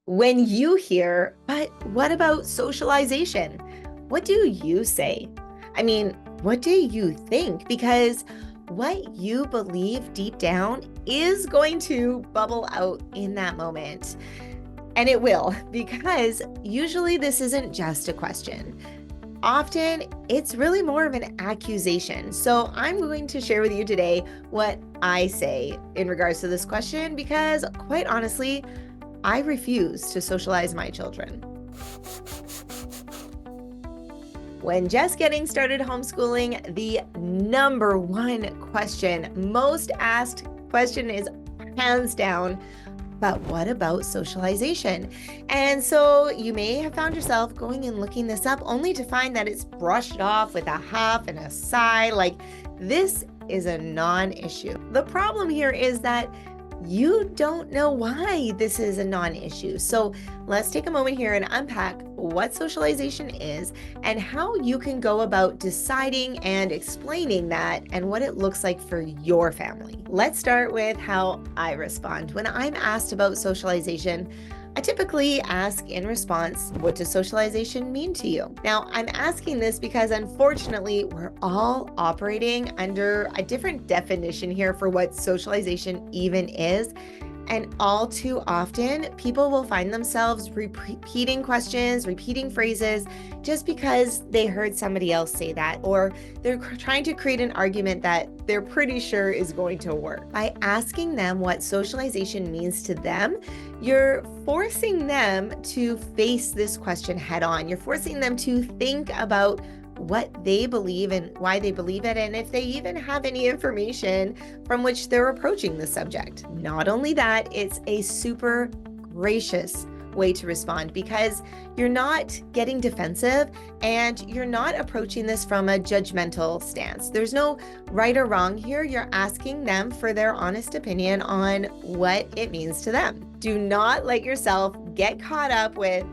When you hear, but what about socialization? What do you say? I mean, what do you think? Because what you believe deep down is going to bubble out in that moment. And it will, because usually this isn't just a question. Often it's really more of an accusation. So I'm going to share with you today what I say in regards to this question, because quite honestly, I refuse to socialize my children. When just getting started homeschooling, the number one question, most asked question is hands down, but what about socialization? And so you may have found yourself going and looking this up only to find that it's brushed off with a huff and a sigh, like this is a non-issue. The problem here is that you don't know why this is a non-issue. So let's take a moment here and unpack what socialization is and how you can go about deciding and explaining that and what it looks like for your family. Let's start with how I respond. When I'm asked about socialization, I typically ask in response, what does socialization mean to you? Now, I'm asking this because unfortunately, we're all operating under a different definition here for what socialization even is. And all too often, people will find themselves repeating questions, repeating phrases, just because they heard somebody else say that, or they're trying to create an argument that they're pretty sure is going to work. By asking them what socialization means to them, you're forcing them to face this question head on. You're forcing them to think about what they believe and why they believe it, and if they even have any information from which they're approaching the subject. Not only that, it's a super gracious way to respond because you're not getting defensive and you're not approaching this from a judgmental stance. There's no right or wrong here. You're asking them for their honest opinion on what it means to them. Do not let yourself get caught up with,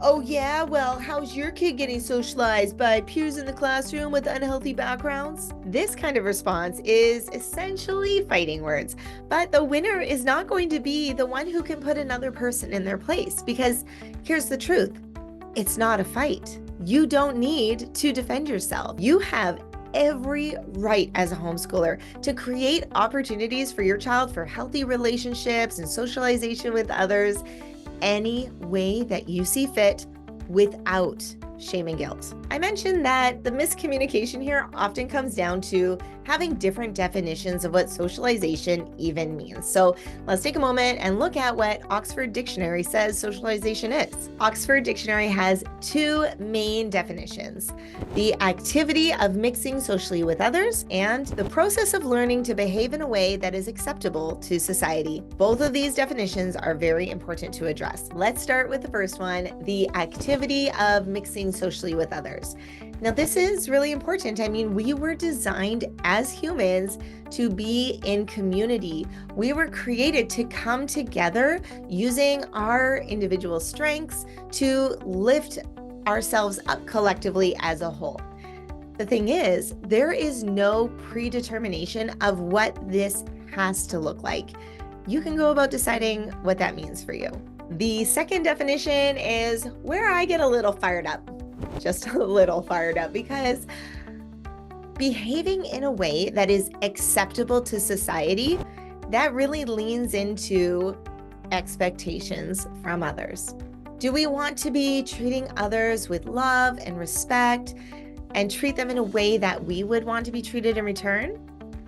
oh yeah, well, how's your kid getting socialized by peers in the classroom with unhealthy backgrounds? This kind of response is essentially fighting words, but the winner is not going to be the one who can put another person in their place, because here's the truth. It's not a fight. You don't need to defend yourself. You have every right as a homeschooler to create opportunities for your child for healthy relationships and socialization with others any way that you see fit without shame and guilt. I mentioned that the miscommunication here often comes down to having different definitions of what socialization even means. So let's take a moment and look at what Oxford Dictionary says socialization is. Oxford Dictionary has two main definitions: the activity of mixing socially with others and the process of learning to behave in a way that is acceptable to society. Both of these definitions are very important to address. Let's start with the first one, the activity of mixing socially with others. Now, this is really important. I mean, we were designed as humans to be in community. We were created to come together using our individual strengths to lift ourselves up collectively as a whole. The thing is, there is no predetermination of what this has to look like. You can go about deciding what that means for you. The second definition is where I get a little fired up. Just a little fired up, because behaving in a way that is acceptable to society, that really leans into expectations from others. Do we want to be treating others with love and respect and treat them in a way that we would want to be treated in return?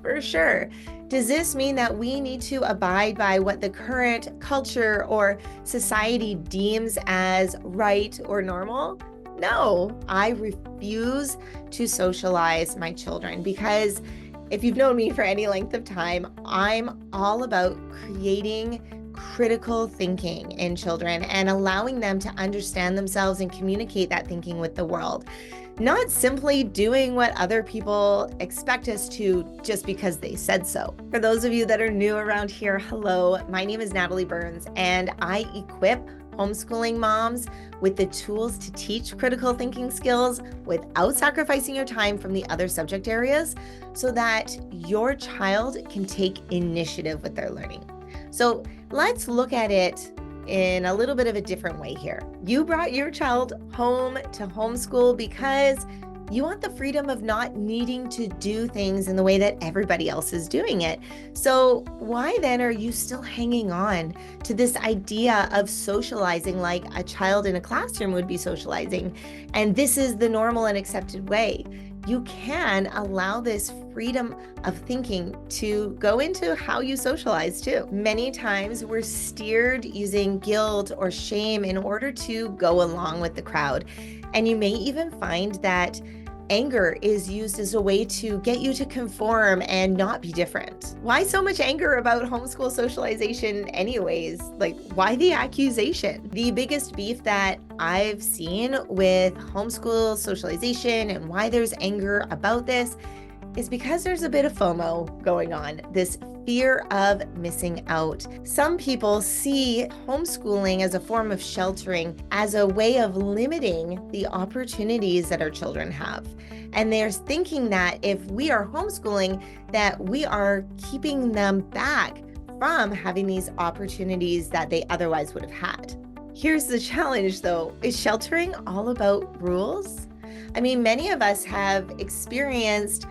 For sure. Does this mean that we need to abide by what the current culture or society deems as right or normal? No, I refuse to socialize my children, because if you've known me for any length of time, I'm all about creating critical thinking in children and allowing them to understand themselves and communicate that thinking with the world. Not simply doing what other people expect us to just because they said so. For those of you that are new around here, hello, my name is Natalie Burns, and I equip homeschooling moms with the tools to teach critical thinking skills without sacrificing your time from the other subject areas, so that your child can take initiative with their learning. So let's look at it in a little bit of a different way here. You brought your child home to homeschool because you want the freedom of not needing to do things in the way that everybody else is doing it. So why then are you still hanging on to this idea of socializing like a child in a classroom would be socializing? And this is the normal and accepted way. You can allow this freedom of thinking to go into how you socialize too. Many times we're steered using guilt or shame in order to go along with the crowd. And you may even find that anger is used as a way to get you to conform and not be different. Why so much anger about homeschool socialization anyways? Like, why the accusation? The biggest beef that I've seen with homeschool socialization and why there's anger about this is because there's a bit of FOMO going on, this fear of missing out. Some people see homeschooling as a form of sheltering, as a way of limiting the opportunities that our children have. And they're thinking that if we are homeschooling, that we are keeping them back from having these opportunities that they otherwise would have had. Here's the challenge though. Is sheltering all about rules? I mean, many of us have experienced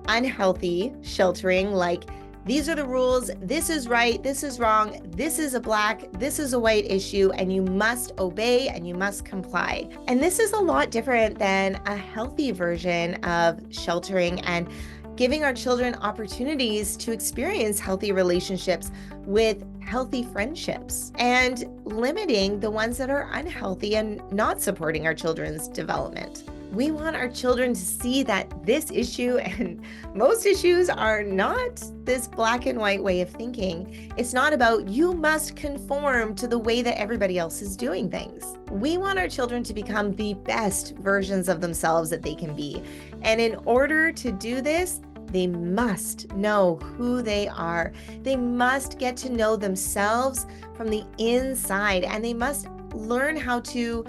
unhealthy sheltering, like these are the rules, this is right, this is wrong, this is a black, this is a white issue, and you must obey and you must comply. And this is a lot different than a healthy version of sheltering and giving our children opportunities to experience healthy relationships with healthy friendships and limiting the ones that are unhealthy and not supporting our children's development. We want our children to see that this issue and most issues are not this black and white way of thinking. It's not about you must conform to the way that everybody else is doing things. We want our children to become the best versions of themselves that they can be. And in order to do this, they must know who they are. They must get to know themselves from the inside, and they must learn how to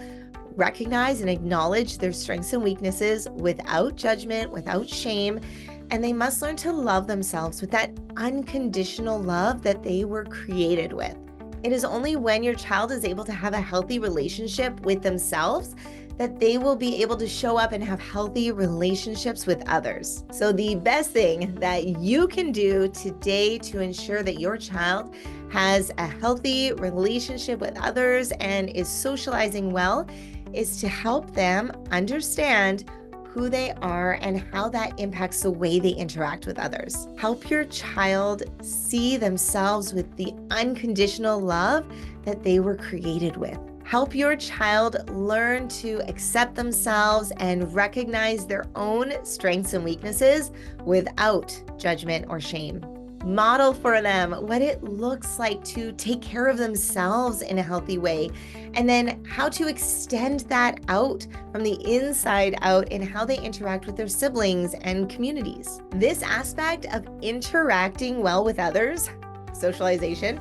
recognize and acknowledge their strengths and weaknesses without judgment, without shame, and they must learn to love themselves with that unconditional love that they were created with. It is only when your child is able to have a healthy relationship with themselves that they will be able to show up and have healthy relationships with others. So the best thing that you can do today to ensure that your child has a healthy relationship with others and is socializing well is to help them understand who they are and how that impacts the way they interact with others. Help your child see themselves with the unconditional love that they were created with. Help your child learn to accept themselves and recognize their own strengths and weaknesses without judgment or shame. Model for them what it looks like to take care of themselves in a healthy way, and then how to extend that out from the inside out in how they interact with their siblings and communities. This aspect of interacting well with others, socialization,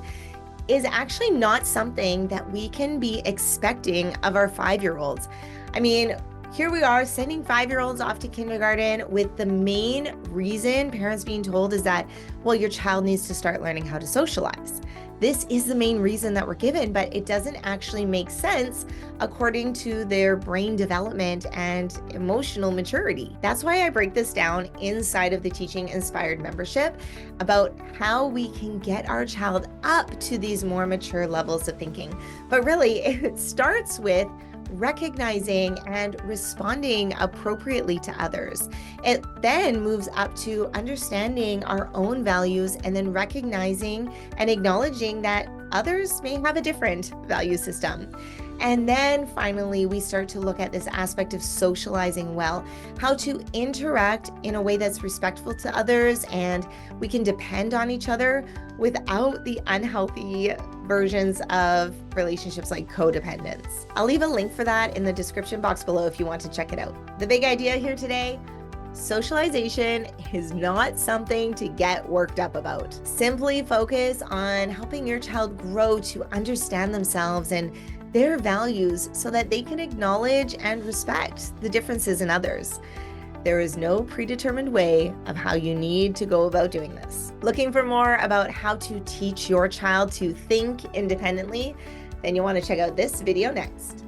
is actually not something that we can be expecting of our 5-year-olds. I mean, here we are sending 5-year-olds off to kindergarten with the main reason parents being told is that, well, your child needs to start learning how to socialize. This is the main reason that we're given, but it doesn't actually make sense according to their brain development and emotional maturity. That's why I break this down inside of the Teaching Inspired membership about how we can get our child up to these more mature levels of thinking. But really, it starts with recognizing and responding appropriately to others. It then moves up to understanding our own values and then recognizing and acknowledging that others may have a different value system. And then finally, we start to look at this aspect of socializing well, how to interact in a way that's respectful to others, and we can depend on each other without the unhealthy versions of relationships like codependence. I'll leave a link for that in the description box below if you want to check it out. The big idea here today: socialization is not something to get worked up about. Simply focus on helping your child grow to understand themselves and their values so that they can acknowledge and respect the differences in others. There is no predetermined way of how you need to go about doing this. Looking for more about how to teach your child to think independently? then you'll want to check out this video next.